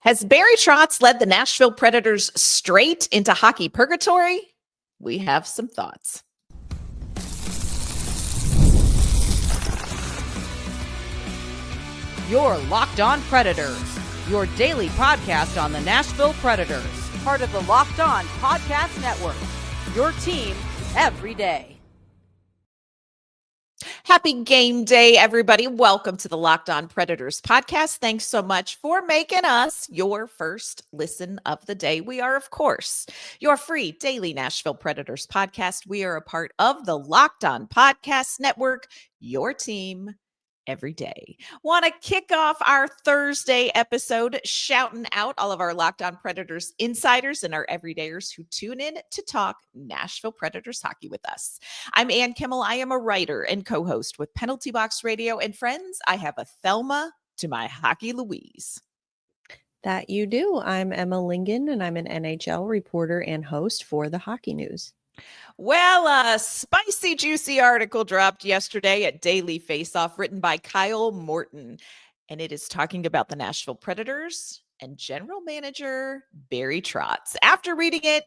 Has Barry Trotz led the Nashville Predators straight into hockey purgatory? We have some thoughts. You're Locked On Predators, your daily podcast on the Nashville Predators, part of the Locked On Podcast Network, your team every day. Happy game day, everybody. Welcome to the Locked On Predators podcast. Thanks so much for making us your first listen of the day. We are, of course, your free daily Nashville Predators podcast. We are a part of the Locked On Podcast Network, your team every day. Want to kick off our Thursday episode shouting out all of our Locked On Predators insiders and our everydayers who tune in to talk Nashville Predators hockey with us. I'm Ann Kimmel. I am a writer and co-host with Penalty Box Radio. And friends, I have a Thelma to my Hockey Louise. That you do. I'm Emma Lingan, and I'm an NHL reporter and host for the Hockey News. Well, a spicy, juicy article dropped yesterday at Daily Faceoff written by Kyle Morton, and it is talking about the Nashville Predators and general manager Barry Trotz. After reading it,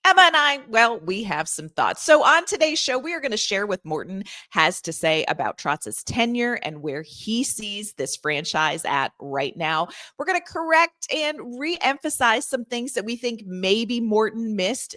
Emma and I, we have some thoughts. So on today's show, we are going to share what Morton has to say about Trotz's tenure and where he sees this franchise at right now. We're going to correct and re-emphasize some things that we think maybe Morton missed,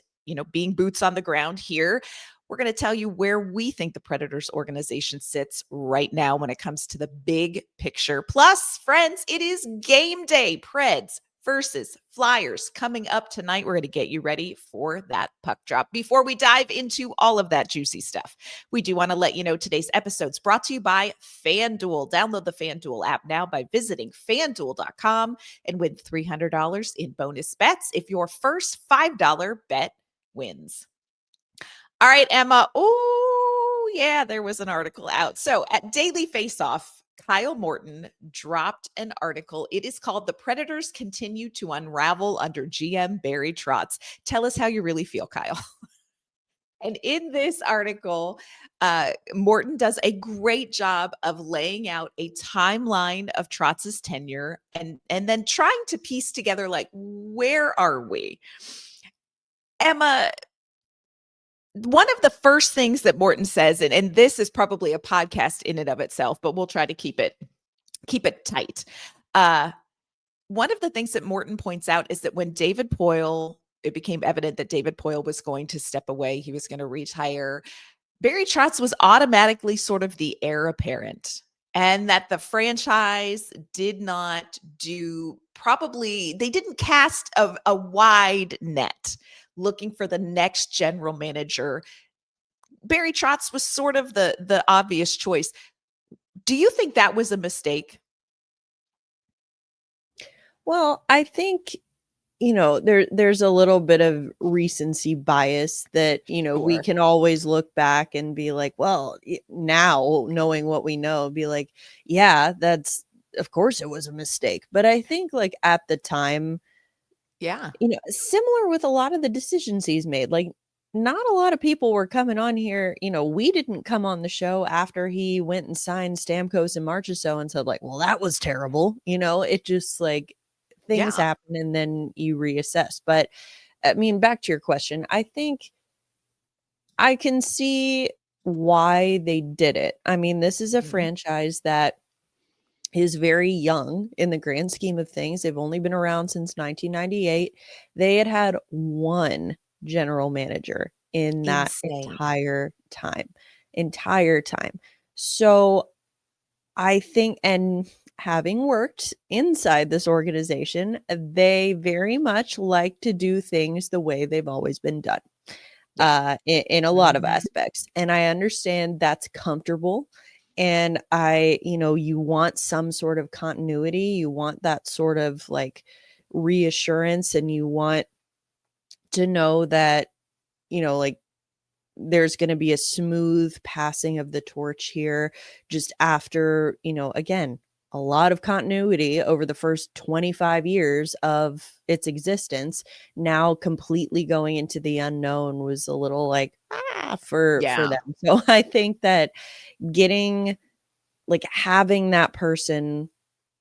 being boots on the ground here. We're going to tell you where we think the Predators organization sits right now when it comes to the big picture. Plus, friends, it is game day. Preds versus Flyers coming up tonight. We're going to get you ready for that puck drop. Before we dive into all of that juicy stuff, we do want to let you know today's episode is brought to you by FanDuel. Download the FanDuel app now by visiting FanDuel.com and win $300 in bonus bets if your first $5 bet wins. All right, Emma. Oh, yeah, there was an article out. So at Daily Faceoff, Kyle Morton dropped an article. It is called "The Predators Continue to Unravel Under GM Barry Trotz." Tell us how you really feel, Kyle. And in this article, Morton does a great job of laying out a timeline of Trotz's tenure and then trying to piece together, where are we? Emma, one of the first things that Morton says, and this is probably a podcast in and of itself, but we'll try to keep it tight. One of the things that Morton points out is that when it became evident that David Poile was going to step away, he was going to retire, Barry Trotz was automatically sort of the heir apparent, and that the franchise did not they didn't cast a wide net looking for the next general manager. Barry Trotz was sort of the obvious choice. Do you think that was a mistake? Well, I think, there's a little bit of recency bias that, Sure. We can always look back and be like, well, now knowing what we know, be like, yeah, of course it was a mistake. But I think at the time, Yeah. Similar with a lot of the decisions he's made, not a lot of people were coming on here. We didn't come on the show after he went and signed Stamkos and Marchessault and said well, that was terrible. It just things happen and then you reassess. But I mean, back to your question, I think I can see why they did it. I mean, this is a franchise that is very young in the grand scheme of things. They've only been around since 1998. They had one general manager in that entire time. So I think, and having worked inside this organization, they very much like to do things the way they've always been done in a lot of aspects. And I understand that's comfortable. And you want some sort of continuity. You want that sort of reassurance, and you want to know that, there's going to be a smooth passing of the torch here just after, again, a lot of continuity over the first 25 years of its existence. Now completely going into the unknown was a little for them. So I think that having that person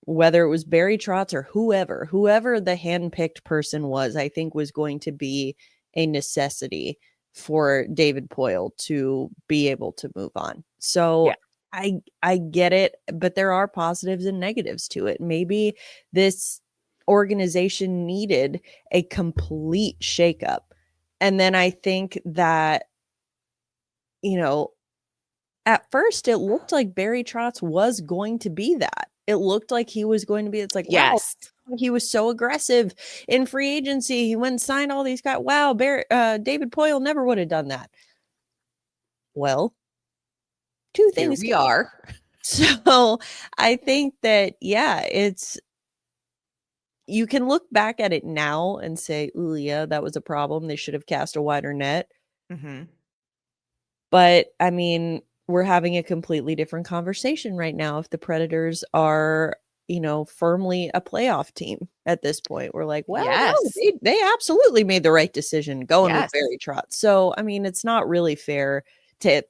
whether it was Barry Trotz or whoever the handpicked person was, I think was going to be a necessity for David Poile to be able to move on. So Yeah. I get it, but there are positives and negatives to it. Maybe this organization needed a complete shakeup. And then I think that, at first it looked like Barry Trotz was going to be that. It looked like he was going to be, it's like, wow, Yes. he was so aggressive in free agency. He went and signed all these guys. Wow, David Poile never would have done that. Well, two Here things. we are. So I think that, you can look back at it now and say, ooh, yeah, that was a problem. They should have cast a wider net. Mm-hmm. But I mean, we're having a completely different conversation right now. If the Predators are, firmly a playoff team at this point, we're like, well, no, Yes. they absolutely made the right decision going with Yes. Barry Trotz. So, I mean, it's not really fair to,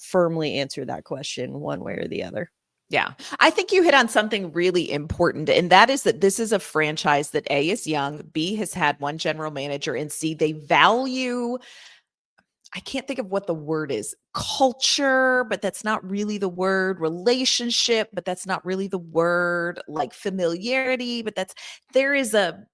firmly answer that question one way or the other. Yeah. I think you hit on something really important, and that is that this is a franchise that A, is young, B, has had one general manager, and C, they value, I can't think of what the word is, culture, but that's not really the word, relationship, but that's not really the word, like familiarity, but there is a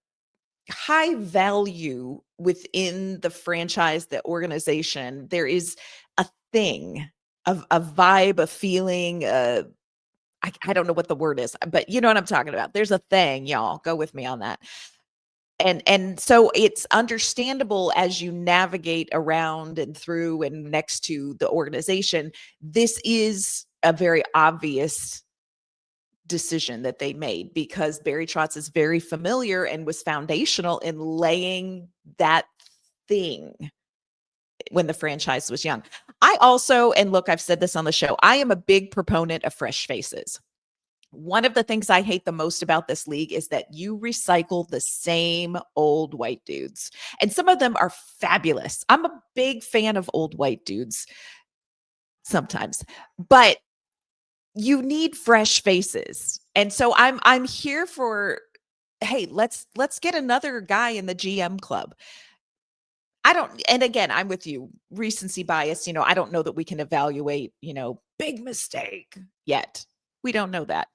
high value within the franchise, the organization. There is a thing, a vibe, a feeling, I don't know what the word is, but you know what I'm talking about. There's a thing, y'all. Go with me on that. And so it's understandable as you navigate around and through and next to the organization. This is a very obvious decision that they made because Barry Trotz is very familiar and was foundational in laying that thing when the franchise was young. I also, and look, I've said this on the show, I am a big proponent of fresh faces. One of the things I hate the most about this league is that you recycle the same old white dudes. And some of them are fabulous. I'm a big fan of old white dudes sometimes, but you need fresh faces. And so I'm here for, hey, let's get another guy in the GM club. And again, I'm with you, recency bias, I don't know that we can evaluate, big mistake yet. We don't know that.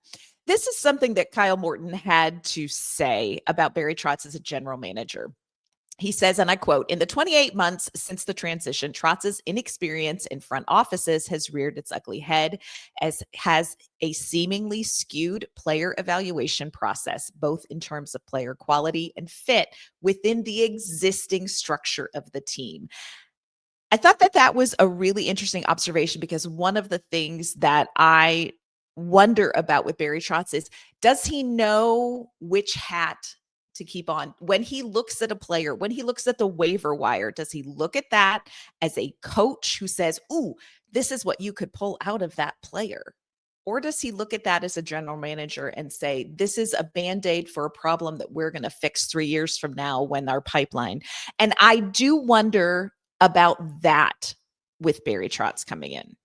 This is something that Kyle Morton had to say about Barry Trotz as a general manager. He says, and I quote, "In the 28 months since the transition, Trotz's inexperience in front offices has reared its ugly head, as has a seemingly skewed player evaluation process, both in terms of player quality and fit within the existing structure of the team." I thought that was a really interesting observation because one of the things that I wonder about with Barry Trotz is, does he know which hat to keep on when he looks at a player, when he looks at the waiver wire? Does he look at that as a coach who says, ooh, this is what you could pull out of that player? Or does he look at that as a general manager and say, this is a Band-Aid for a problem that we're going to fix 3 years from now when our pipeline? And I do wonder about that with Barry Trotz coming in.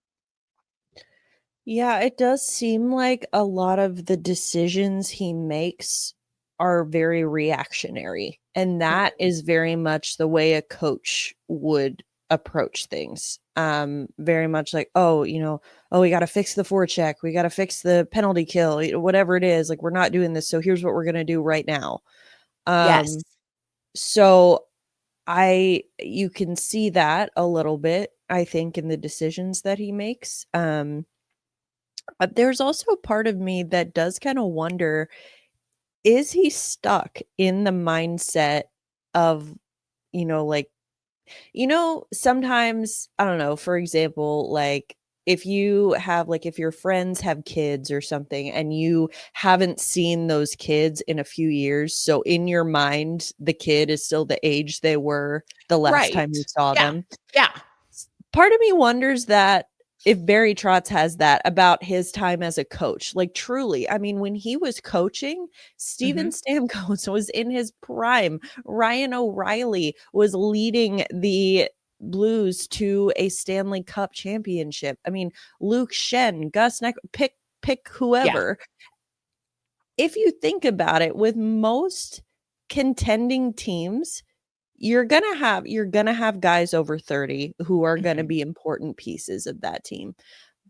Yeah, it does seem like a lot of the decisions he makes are very reactionary. And that is very much the way a coach would approach things. Very much like, we got to fix the forecheck. We got to fix the penalty kill, whatever it is. Like, we're not doing this. So here's what we're going to do right now. Yes. So you can see that a little bit, I think, in the decisions that he makes. But there's also a part of me that does kind of wonder, is he stuck in the mindset of, sometimes, I don't know, for example, like if your friends have kids or something and you haven't seen those kids in a few years. So in your mind, the kid is still the age they were the last time you saw them. Yeah. Part of me wonders that if Barry Trotz has that about his time as a coach. Like, truly, I mean, when he was coaching, Steven Stamkos was in his prime. Ryan O'Reilly was leading the Blues to a Stanley Cup championship. I mean, Luke Shen, Gus Neck, pick whoever. if you think about it, with most contending teams, you're gonna have guys over 30 who are gonna be important pieces of that team,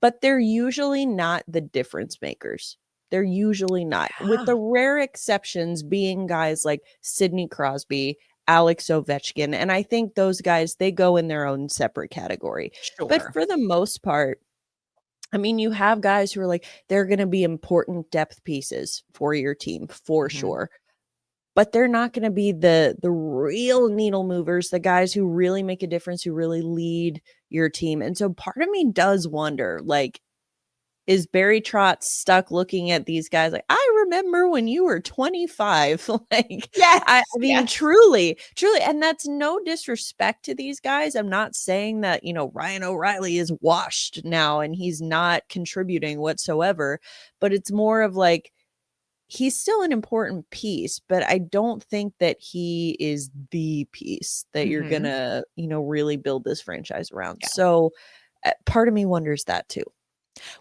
but they're usually not the difference makers. They're usually not, with the rare exceptions being guys like Sidney Crosby, Alex Ovechkin, and I think those guys, they go in their own separate category. But Sure. for the most part, I mean, you have guys who are like, they're going to be important depth pieces for your team for sure. But they're not going to be the real needle movers, the guys who really make a difference, who really lead your team. And so part of me does wonder, like, is Barry Trotz stuck looking at these guys like, I remember when you were 25? Like, Yes. I mean, Yes. truly, and that's no disrespect to these guys. I'm not saying that, Ryan O'Reilly is washed now and he's not contributing whatsoever, but it's more of like, he's still an important piece, but I don't think that he is the piece that you're gonna, really build this franchise around. Yeah. So part of me wonders that too.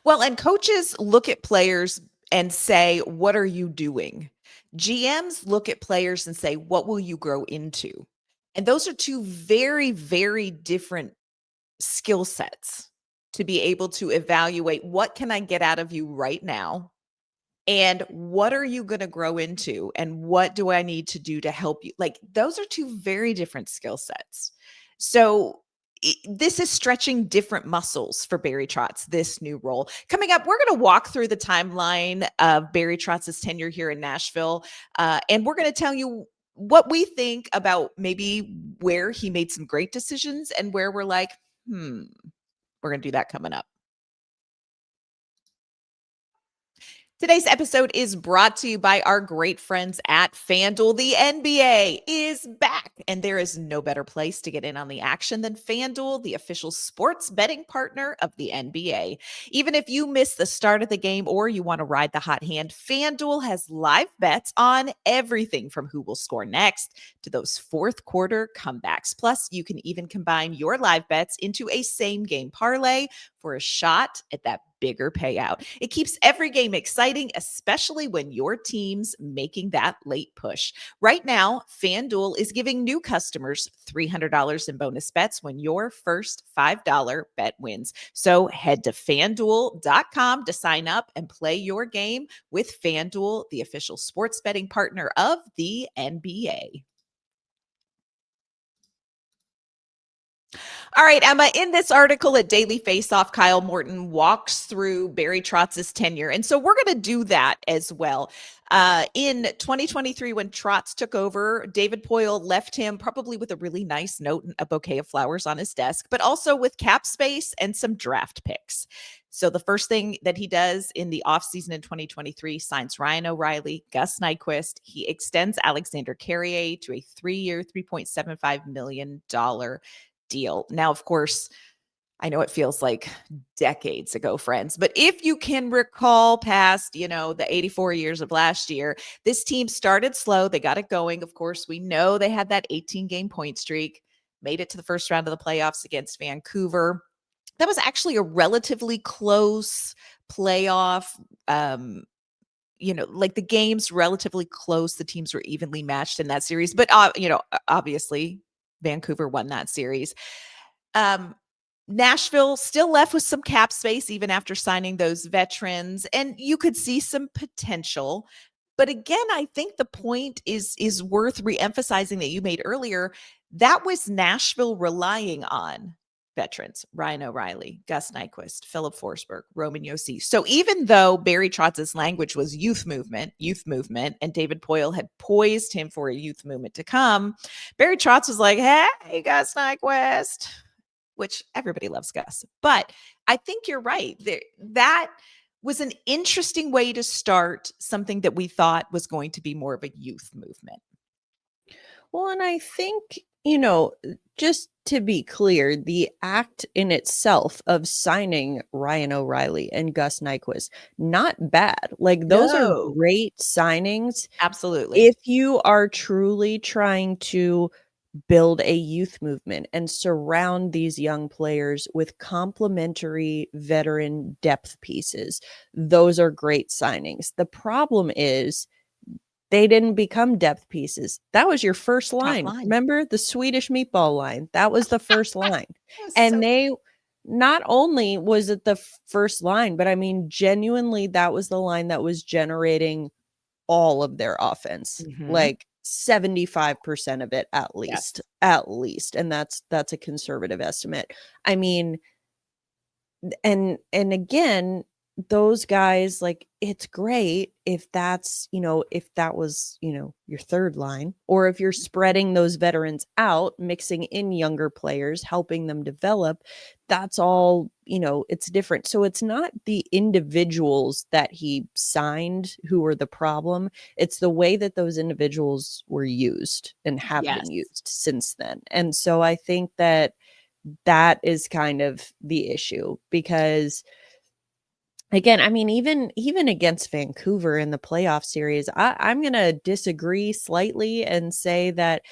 Well, and coaches look at players and say, what are you doing? GMs look at players and say, what will you grow into? And those are two very, very different skill sets to be able to evaluate what can I get out of you right now? And what are you going to grow into? And what do I need to do to help you? Like, those are two very different skill sets. So, this is stretching different muscles for Barry Trotz, this new role. Coming up, we're going to walk through the timeline of Barry Trotz's tenure here in Nashville. And we're going to tell you what we think about maybe where he made some great decisions and where we're like, we're going to do that coming up. Today's episode is brought to you by our great friends at FanDuel. The NBA is back, and there is no better place to get in on the action than FanDuel, the official sports betting partner of the NBA. Even if you miss the start of the game or you want to ride the hot hand, FanDuel has live bets on everything from who will score next to those fourth quarter comebacks. Plus, you can even combine your live bets into a same game parlay for a shot at that bigger payout. It keeps every game exciting, especially when your team's making that late push. Right now, FanDuel is giving new customers $300 in bonus bets when your first $5 bet wins. So head to FanDuel.com to sign up and play your game with FanDuel, the official sports betting partner of the NBA. All right, Emma, in this article at Daily Faceoff, Kyle Morton walks through Barry Trotz's tenure. And so we're going to do that as well. In 2023, when Trotz took over, David Poile left him probably with a really nice note and a bouquet of flowers on his desk, but also with cap space and some draft picks. So the first thing that he does in the offseason in 2023, signs Ryan O'Reilly, Gus Nyquist. He extends Alexander Carrier to a 3-year, $3.75 million deal. Now, of course, I know it feels like decades ago, friends, but if you can recall past, the 84 years of last year, this team started slow. They got it going. Of course, we know they had that 18-game point streak, made it to the first round of the playoffs against Vancouver. That was actually a relatively close playoff. Like the games relatively close. The teams were evenly matched in that series, but obviously Vancouver won that series. Nashville still left with some cap space even after signing those veterans, and you could see some potential. But again, I think the point is worth reemphasizing that you made earlier. That was Nashville relying on veterans: Ryan O'Reilly, Gus Nyquist, Philip Forsberg, Roman Josi. So even though Barry Trotz's language was youth movement, and David Poile had poised him for a youth movement to come, Barry Trotz was like, hey, Gus Nyquist, which everybody loves Gus. But I think you're right. That was an interesting way to start something that we thought was going to be more of a youth movement. Well, and I think, just to be clear, the act in itself of signing Ryan O'Reilly and Gus Nyquist, not bad. Like, those are great signings. Absolutely. If you are truly trying to build a youth movement and surround these young players with complementary veteran depth pieces. Those are great signings. The problem is they didn't become depth pieces. That was your first Top line. line. Remember the Swedish meatball line? That was the first line. So And they not only was it the first line, but I mean, genuinely, that was the line that was generating all of their offense, like 75% of it at least. And that's a conservative estimate. I mean, and again, those guys, like, it's great if that's, if that was, your third line, or if you're spreading those veterans out, mixing in younger players, helping them develop. That's all, it's different. So it's not the individuals that he signed who were the problem. It's the way that those individuals were used and have been used since then. And so I think that is kind of the issue, because again, I mean, even against Vancouver in the playoff series, I'm going to disagree slightly and say that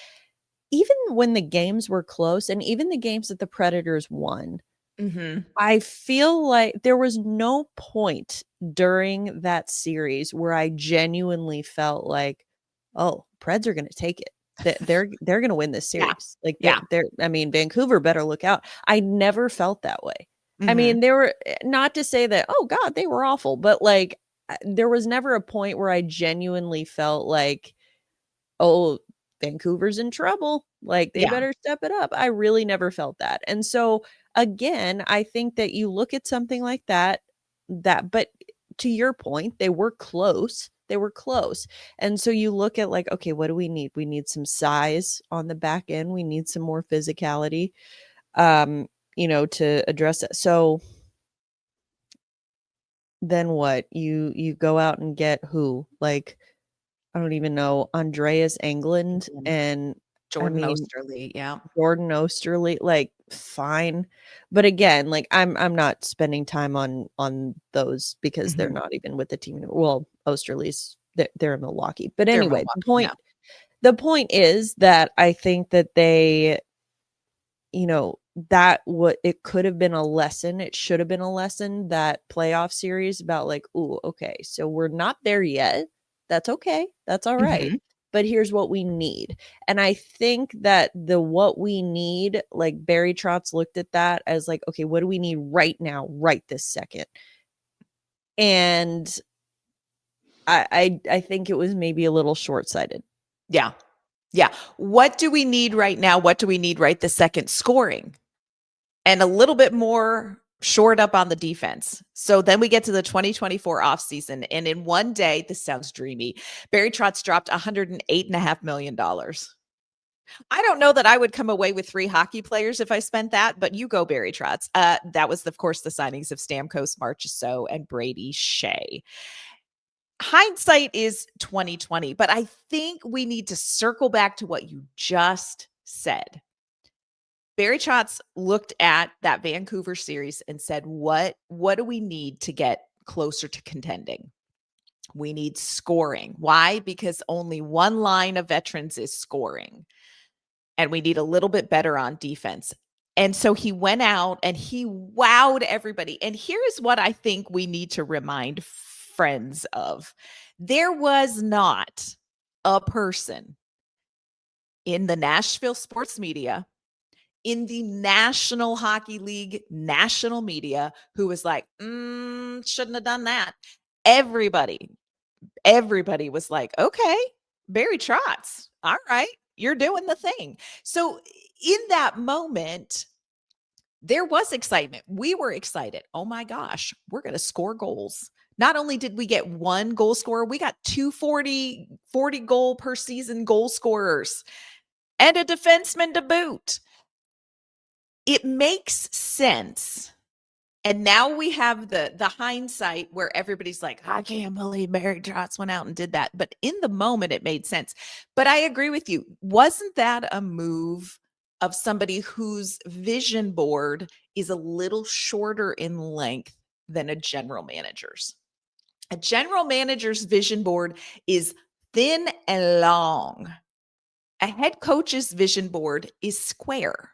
even when the games were close, and even the games that the Predators won, I feel like there was no point during that series where I genuinely felt like, oh, Preds are going to take it. They're going to win this series. Like, they're I mean, Vancouver better look out. I never felt that way. I mean, they were, not to say that, oh God, they were awful, but like, there was never a point where I genuinely felt like, oh, Vancouver's in trouble. Like, they better step it up. I really never felt that. And so again, I think that you look at something like that, but to your point, they were close. They were close. And so you look at, like, okay, what do we need? We need some size on the back end. We need some more physicality, to address it. So then what? You go out and get who? Like, I don't even know, Andreas Englund and Jordan Osterley. Yeah. Jordan Osterley, like, fine. But again, like, I'm not spending time on those because they're not even with the team. Well, Osterley's, they're in Milwaukee. But anyway, the point is that I think that they, that what it could have been a lesson. It should have been a lesson, that playoff series, about like, ooh, okay, so we're not there yet. That's okay. That's all right. But here's what we need. And I think that what we need, like, Barry Trotz looked at that as like, okay, what do we need right now, right this second? And I think it was maybe a little short-sighted. Yeah. Yeah. What do we need right now? What do we need right this second? Scoring. And a little bit more shored up on the defense. So then we get to the 2024 offseason. And in one day, this sounds dreamy, Barry Trotz dropped $108.5 million. I don't know that I would come away with 3 hockey players if I spent that, but you go, Barry Trotz. That was, of course, the signings of Stamkos, Marchessault, and Brady Skjei. Hindsight is 2020, but I think we need to circle back to what you just said. Barry Trotz looked at that Vancouver series and said, what do we need to get closer to contending? We need scoring. Why? Because only one line of veterans is scoring, and we need a little bit better on defense. And so he went out and he wowed everybody. And here's what I think we need to remind friends of. There was not a person in the Nashville sports media, in the National Hockey League national media, who was like, shouldn't have done that. Everybody was like, okay, Barry Trotz, all right, you're doing the thing. So in that moment, there was excitement. We were excited. Oh my gosh, we're going to score goals. Not only did we get one goal scorer, we got 40 goal per season goal scorers and a defenseman to boot. It makes sense. And now we have the hindsight where everybody's like, I can't believe Barry Trotz went out and did that. But in the moment, it made sense. But I agree with you. Wasn't that a move of somebody whose vision board is a little shorter in length than a general manager's? A general manager's vision board is thin and long. A head coach's vision board is square.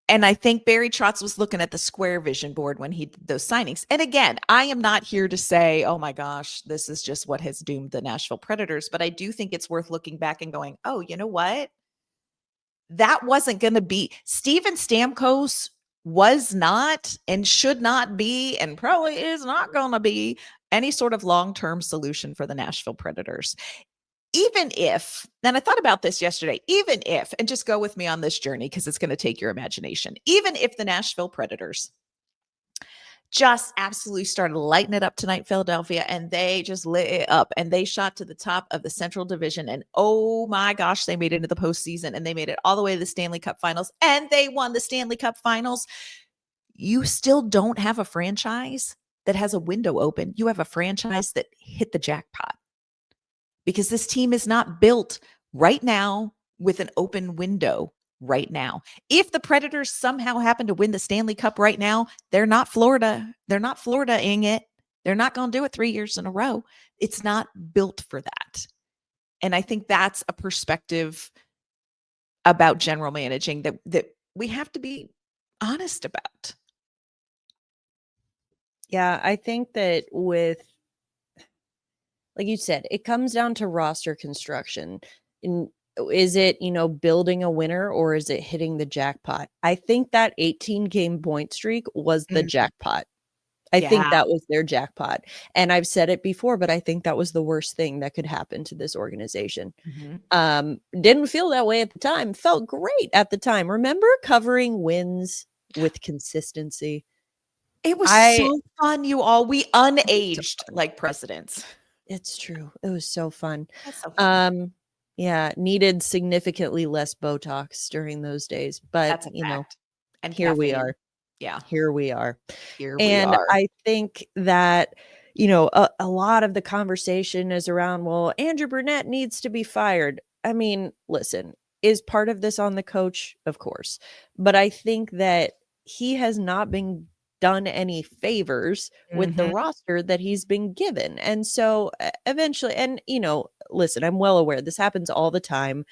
And I think Barry Trotz was looking at the square vision board when he did those signings. And again, I am not here to say, oh my gosh, this is just what has doomed the Nashville Predators. But I do think it's worth looking back and going, oh, you know what? That wasn't going to be. Steven Stamkos was not and should not be and probably is not going to be any sort of long-term solution for the Nashville Predators. Even if, and I thought about this yesterday, even if, and just go with me on this journey because it's going to take your imagination, even if the Nashville Predators just absolutely started lighting it up tonight, Philadelphia, and they just lit it up and they shot to the top of the Central Division. And oh my gosh, they made it into the postseason and they made it all the way to the Stanley Cup Finals and they won the Stanley Cup Finals. You still don't have a franchise that has a window open. You have a franchise that hit the jackpot. Because this team is not built right now with an open window right now. If the Predators somehow happen to win the Stanley Cup right now, they're not Florida. They're not Florida-ing it. They're not going to do it 3 years in a row. It's not built for that. And I think that's a perspective about general managing that we have to be honest about. Yeah, I think that with, like you said, it comes down to roster construction. And is it, building a winner or is it hitting the jackpot? I think that 18 game point streak was the jackpot. I think that was their jackpot. And I've said it before, but I think that was the worst thing that could happen to this organization. Didn't feel that way at the time. Felt great at the time. Remember covering wins with consistency? It was so fun, you all. We unaged like presidents. It's true. It was so fun. That's so fun. Yeah, needed significantly less Botox during those days, but That's a fact. And here we caffeine. are. Yeah. Here we are. Here we And are. I think that, a lot of the conversation is around, well, Andrew Brunette needs to be fired. I mean, listen, is part of this on the coach? Of course. But I think that he has not been done any favors with the roster that he's been given. And so eventually, and, listen, I'm well aware this happens all the time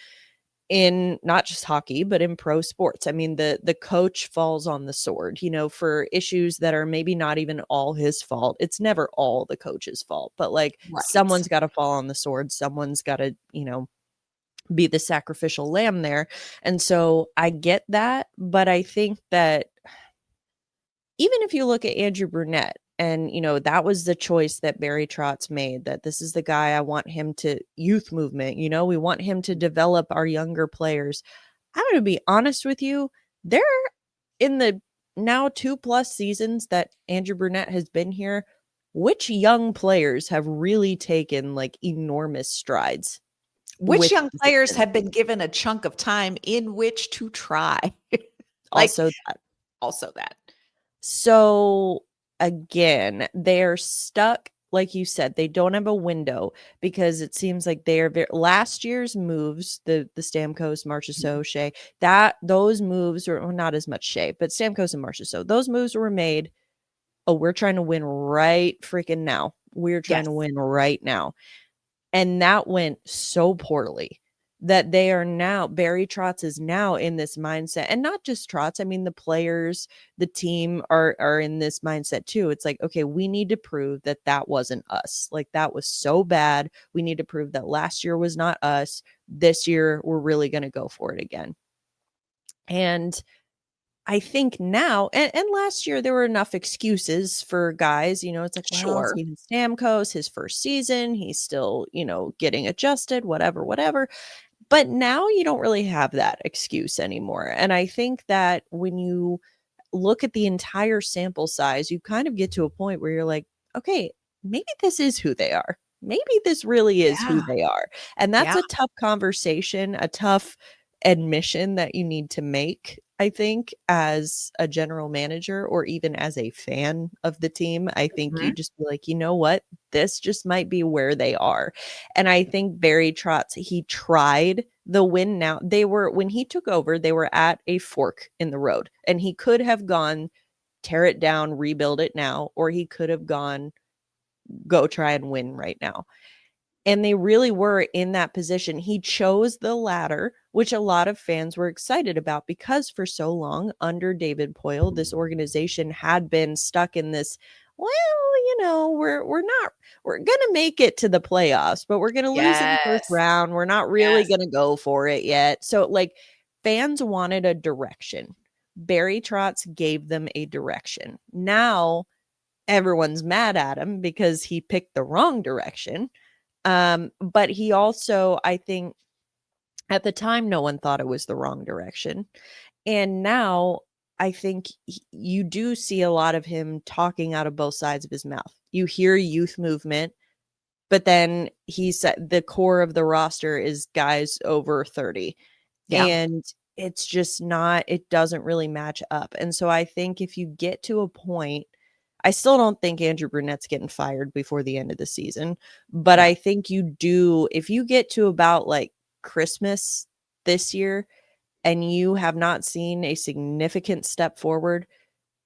in not just hockey, but in pro sports. I mean, the coach falls on the sword, for issues that are maybe not even all his fault. It's never all the coach's fault, but like someone's got to fall on the sword. Someone's got to, be the sacrificial lamb there. And so I get that, but I think that even if you look at Andrew Brunette, and, that was the choice that Barry Trotz made, that this is the guy I want him to youth movement. We want him to develop our younger players. I'm going to be honest with you. There in the now 2+ seasons that Andrew Brunette has been here, which young players have really taken like enormous strides? Which young players have been given a chunk of time in which to try? Also that. So again, they're stuck. Like you said, they don't have a window because it seems like they are last year's moves, the Stamkos, Marchessault, Skjei, those moves were not as much Skjei, but Stamkos and Marchessault, those moves were made. Oh, we're trying to win right freaking now. We're trying to win right now. And that went so poorly that they are now, Barry Trotz is now in this mindset, and not just Trotz. I mean, the players, the team are in this mindset too. It's like, okay, we need to prove that wasn't us. Like that was so bad. We need to prove that last year was not us. This year, we're really going to go for it again. And I think now, and last year there were enough excuses for guys, it's like, well, Steven Stamkos, his first season, he's still, getting adjusted, whatever. But now you don't really have that excuse anymore. And I think that when you look at the entire sample size, you kind of get to a point where you're like, okay, maybe this is who they are. Maybe this really is who they are. And that's a tough conversation, a tough admission that you need to make, I think, as a general manager or even as a fan of the team. I think you just be like, you know what? This just might be where they are. And I think Barry Trotz, he tried the win now. When he took over, they were at a fork in the road, and he could have gone tear it down, rebuild it now, or he could have gone go try and win right now. And they really were in that position. He chose the latter, which a lot of fans were excited about because for so long under David Poile, this organization had been stuck in this, well, we're going to make it to the playoffs, but we're going to lose in the first Yes. round. We're not really going to go for it yet. So like fans wanted a direction. Barry Trotz gave them a direction. Now everyone's mad at him because he picked the wrong direction. But he also, I think at the time, no one thought it was the wrong direction. And now I think you do see a lot of him talking out of both sides of his mouth. You hear youth movement, but then he said the core of the roster is guys over 30. Yeah. And it's just not, it doesn't really match up. And so I think if you get to a point, I still don't think Andrew Brunette's getting fired before the end of the season, but No. I think you do, if you get to about like Christmas this year and you have not seen a significant step forward,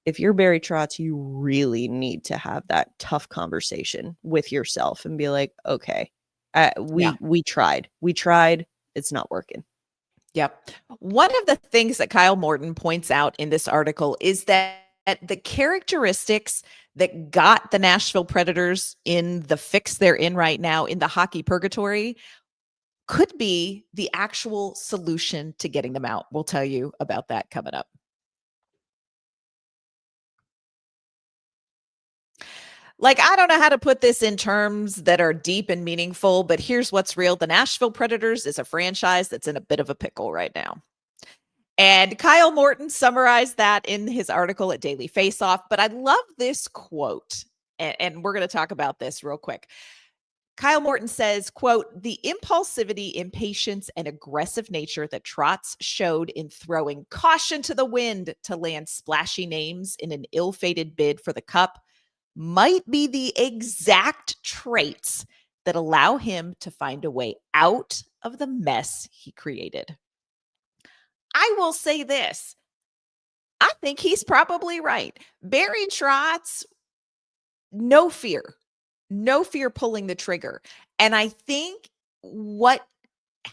if you're Barry Trotz, you really need to have that tough conversation with yourself and be like, okay, we tried, it's not working. Yep. One of the things that Kyle Morton points out in this article is that the characteristics that got the Nashville Predators in the fix they're in right now in the hockey purgatory could be the actual solution to getting them out. We'll tell you about that coming up. Like, I don't know how to put this in terms that are deep and meaningful, but here's what's real. The Nashville Predators is a franchise that's in a bit of a pickle right now. And Kyle Morton summarized that in his article at Daily Faceoff. But I love this quote, and we're going to talk about this real quick. Kyle Morton says, quote, "The impulsivity, impatience, and aggressive nature that Trotz showed in throwing caution to the wind to land splashy names in an ill-fated bid for the cup might be the exact traits that allow him to find a way out of the mess he created." I will say this. I think he's probably right. Barry Trotz, no fear pulling the trigger. And I think what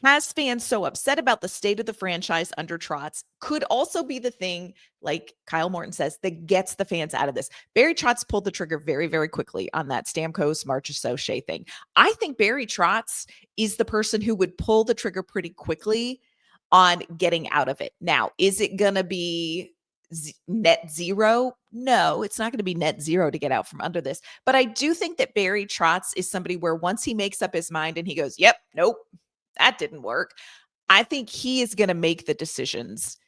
has fans so upset about the state of the franchise under Trotz could also be the thing, like Kyle Morton says, that gets the fans out of this. Barry Trotz pulled the trigger very, very quickly on that Stamkos, Marchessault, Skjei thing. I think Barry Trotz is the person who would pull the trigger pretty quickly on getting out of it. Now, is it going to be net zero? No, it's not going to be net zero to get out from under this. But I do think that Barry Trotz is somebody where once he makes up his mind and he goes, yep, nope, that didn't work, I think he is going to make the decisions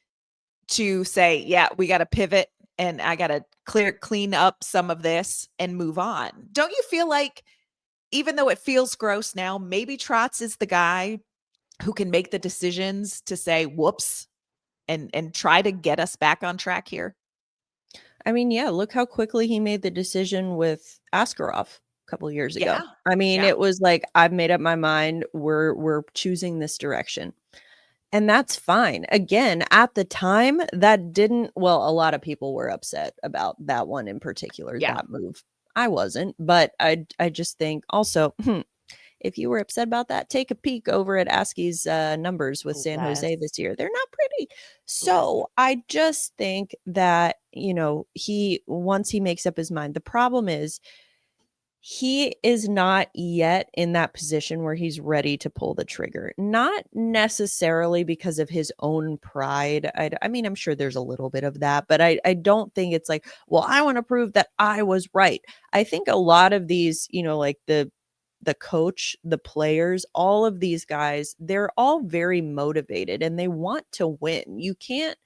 to say, yeah, we got to pivot and I got to clean up some of this and move on. Don't you feel like, even though it feels gross now, maybe Trotz is the guy who can make the decisions to say, whoops, and try to get us back on track here? I mean, yeah, look how quickly he made the decision with Askarov a couple years ago. Yeah. I mean, Yeah. it was like, I've made up my mind. We're choosing this direction. And that's fine. Again, at the time, that didn't, well, a lot of people were upset about that one in particular, Yeah. that move. I wasn't, but I just think also, if you were upset about that, take a peek over at Askey's numbers with San Jose this year. They're not pretty. So I just think that, once he makes up his mind, the problem is he is not yet in that position where he's ready to pull the trigger. Not necessarily because of his own pride. I mean, I'm sure there's a little bit of that, but I don't think it's like, well, I want to prove that I was right. I think a lot of these, like the coach, the players, all of these guys, they're all very motivated and they want to win. You can't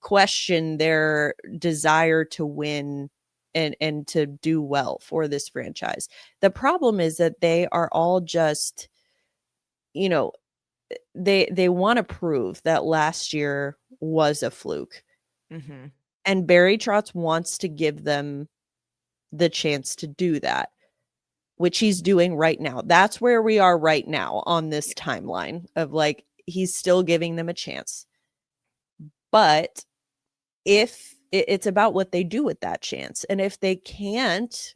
question their desire to win and to do well for this franchise. The problem is that they are all just, they want to prove that last year was a fluke. Mm-hmm. And Barry Trotz wants to give them the chance to do that, which he's doing right now. That's where we are right now on this timeline of like, he's still giving them a chance. But if it's about what they do with that chance, and if they can't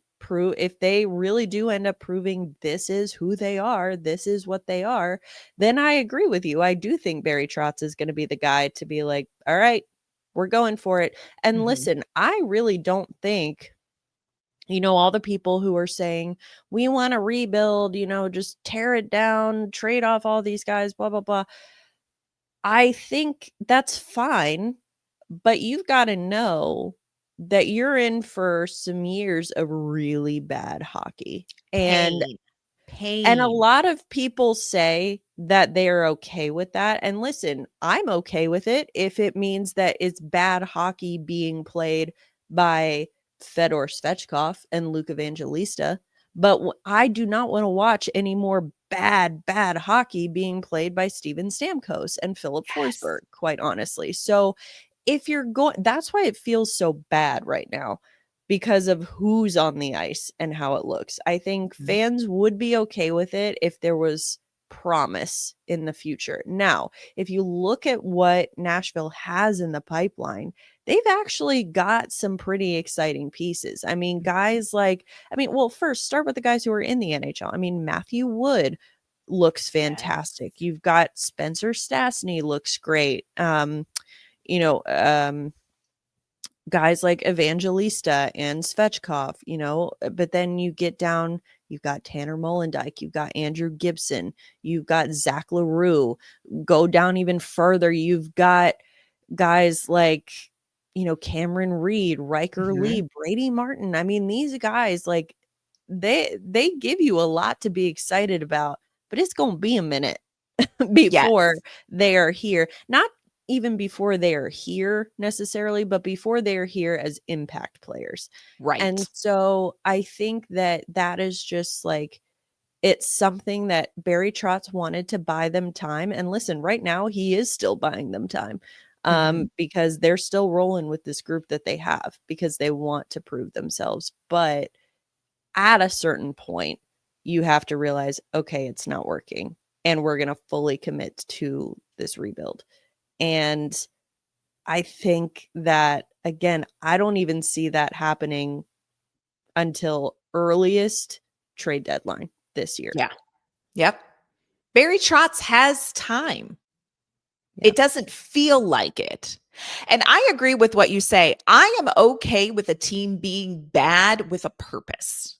if they really do end up proving this is who they are, this is what they are, then I agree with you. I do think Barry Trotz is going to be the guy to be like, all right, we're going for it. And listen, I really don't think, all the people who are saying, we want to rebuild, just tear it down, trade off all these guys, blah, blah, blah. I think that's fine, but you've got to know that you're in for some years of really bad hockey. And Pain. a lot of people say that they're okay with that. And listen, I'm okay with it if it means that it's bad hockey being played by Fedor Svechkov and Luke Evangelista. But I do not want to watch any more bad hockey being played by Steven Stamkos and Philip Forsberg, quite honestly. So if you're going, that's why it feels so bad right now, because of who's on the ice and how it looks. I think fans would be okay with it if there was promise in the future. Now, if you look at what Nashville has in the pipeline, they've actually got some pretty exciting pieces. I mean, guys like, well, first start with the guys who are in the NHL. I mean, Matthew Wood looks fantastic. Yes. You've got Spencer Stastney looks great. Guys like Evangelista and Svechkov, but then you get down, you've got Tanner Molendyk, you've got Andrew Gibson, you've got Zach LaRue. Go down even further, you've got guys like, Cameron Reed, Riker Lee, Brady Martin. I mean, these guys, like, they give you a lot to be excited about, but it's going to be a minute before they are here. Not even before they are here necessarily, but before they are here as impact players. Right. And so I think that is just like, it's something that Barry Trotz wanted to buy them time. And listen, right now he is still buying them time because they're still rolling with this group that they have because they want to prove themselves. But at a certain point, you have to realize, okay, it's not working and we're going to fully commit to this rebuild. And I think that, again, I don't even see that happening until earliest trade deadline this year. Yeah. Yep. Barry Trotz has time. Yeah. It doesn't feel like it. And I agree with what you say. I am okay with a team being bad with a purpose.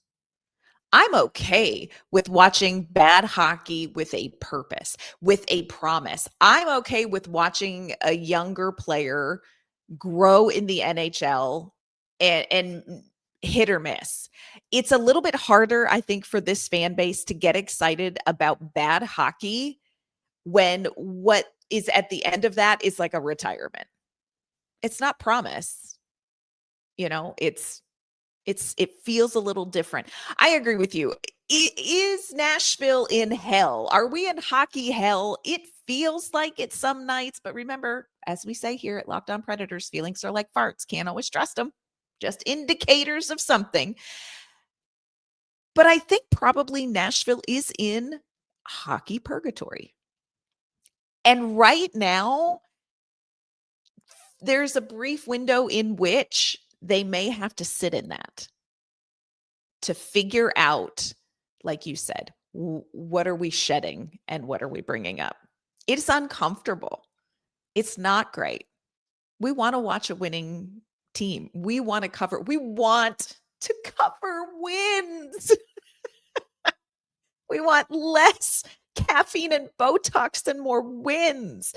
I'm okay with watching bad hockey with a purpose, with a promise. I'm okay with watching a younger player grow in the NHL and hit or miss. It's a little bit harder, I think, for this fan base to get excited about bad hockey when what is at the end of that is like a retirement. It's not promise. It feels a little different. I agree with you. Is Nashville in hell? Are we in hockey hell? It feels like it some nights, but remember, as we say here at Locked On Predators, feelings are like farts. Can't always trust them. Just indicators of something. But I think probably Nashville is in hockey purgatory. And right now, there's a brief window in which they may have to sit in that to figure out, like you said, what are we shedding and what are we bringing up? It's uncomfortable. It's not great. We want to watch a winning team. We want to cover wins. We want less caffeine and Botox and more wins.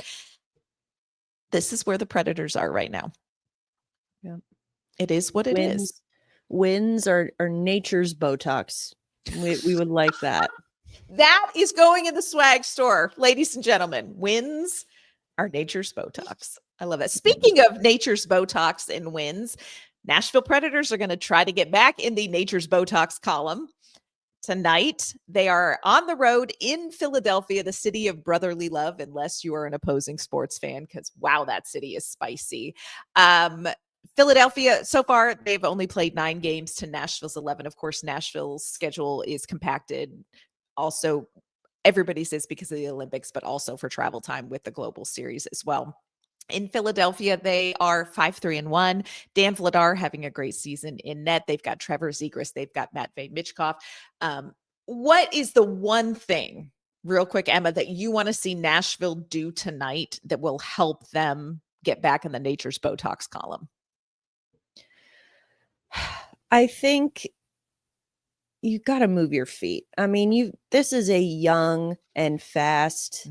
This is where the Predators are right now. Yeah. It is what it is. Wins are nature's Botox. We would like that. That is going in the swag store, ladies and gentlemen. Wins are nature's Botox. I love that. Speaking of nature's Botox and wins, Nashville Predators are going to try to get back in the nature's Botox column. Tonight, they are on the road in Philadelphia, the city of brotherly love, unless you are an opposing sports fan, because wow, that city is spicy. Philadelphia, so far, they've only played 9 games to Nashville's 11. Of course, Nashville's schedule is compacted. Also, everybody says because of the Olympics, but also for travel time with the Global Series as well. In Philadelphia, they are 5-3-1. Dan Vladar having a great season in net. They've got Trevor Zegras. They've got Matvei Michkov. What is the one thing, real quick, Emma, that you want to see Nashville do tonight that will help them get back in the Nature's Botox column? I think you got to move your feet. I mean, this is a young and fast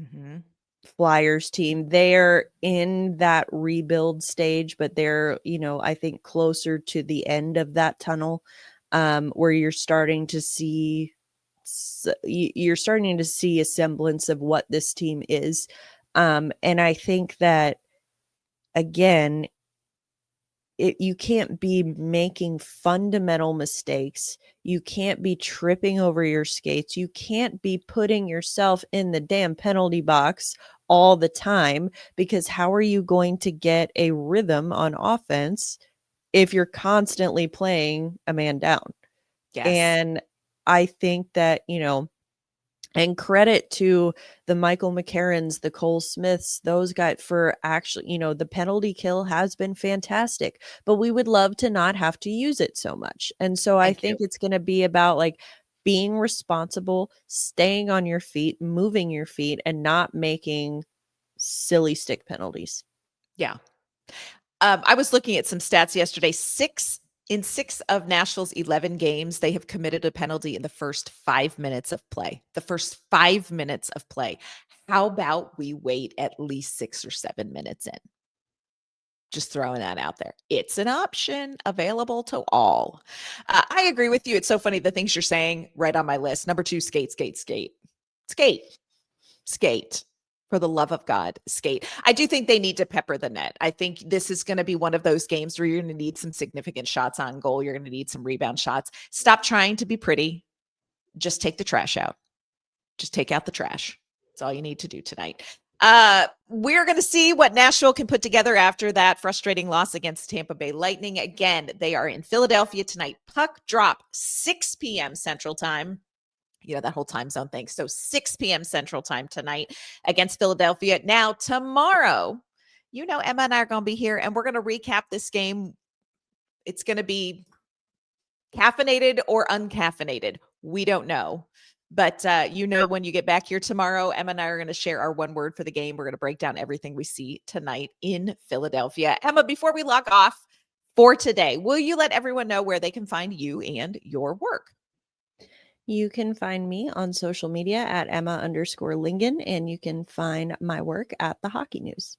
Flyers team. They're in that rebuild stage, but they're, I think closer to the end of that tunnel, where you're starting to see a semblance of what this team is. And I think that, again, you can't be making fundamental mistakes. You can't be tripping over your skates. You can't be putting yourself in the damn penalty box all the time, because how are you going to get a rhythm on offense if you're constantly playing a man down? Yes. And I think that, and credit to the Michael McCarrons, the Cole Smiths, those guys for actually, the penalty kill has been fantastic, but we would love to not have to use it so much. And so I think it's going to be about like being responsible, staying on your feet, moving your feet, and not making silly stick penalties. Yeah. I was looking at some stats yesterday. In 6 of Nashville's 11 games, they have committed a penalty in the first 5 minutes of play. The first 5 minutes of play. How about we wait at least 6 or 7 minutes in? Just throwing that out there. It's an option available to all. I agree with you. It's so funny, the things you're saying, right on my list. Number 2, skate. For the love of God, skate. I do think they need to pepper the net. I think this is going to be one of those games where you're going to need some significant shots on goal. You're going to need some rebound shots. Stop trying to be pretty. Just take the trash out. Just take out the trash. That's all you need to do tonight. We're going to see what Nashville can put together after that frustrating loss against Tampa Bay Lightning. Again, they are in Philadelphia tonight. Puck drop, 6 p.m. Central Time. That whole time zone thing. So 6 p.m. Central Time tonight against Philadelphia. Now, tomorrow, Emma and I are going to be here, and we're going to recap this game. It's going to be caffeinated or uncaffeinated. We don't know. But, when you get back here tomorrow, Emma and I are going to share our one word for the game. We're going to break down everything we see tonight in Philadelphia. Emma, before we log off for today, will you let everyone know where they can find you and your work? You can find me on social media at Emma_Lingan, and you can find my work at the Hockey News.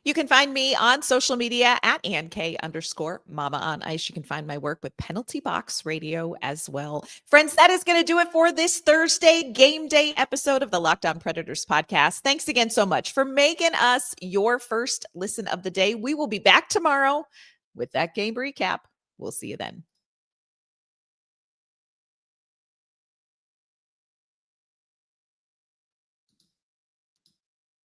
You can find me on social media at AnnK_Mama on Ice. You can find my work with Penalty Box Radio as well. Friends, that is going to do it for this Thursday game day episode of the Locked On Predators podcast. Thanks again so much for making us your first listen of the day. We will be back tomorrow with that game recap. We'll see you then.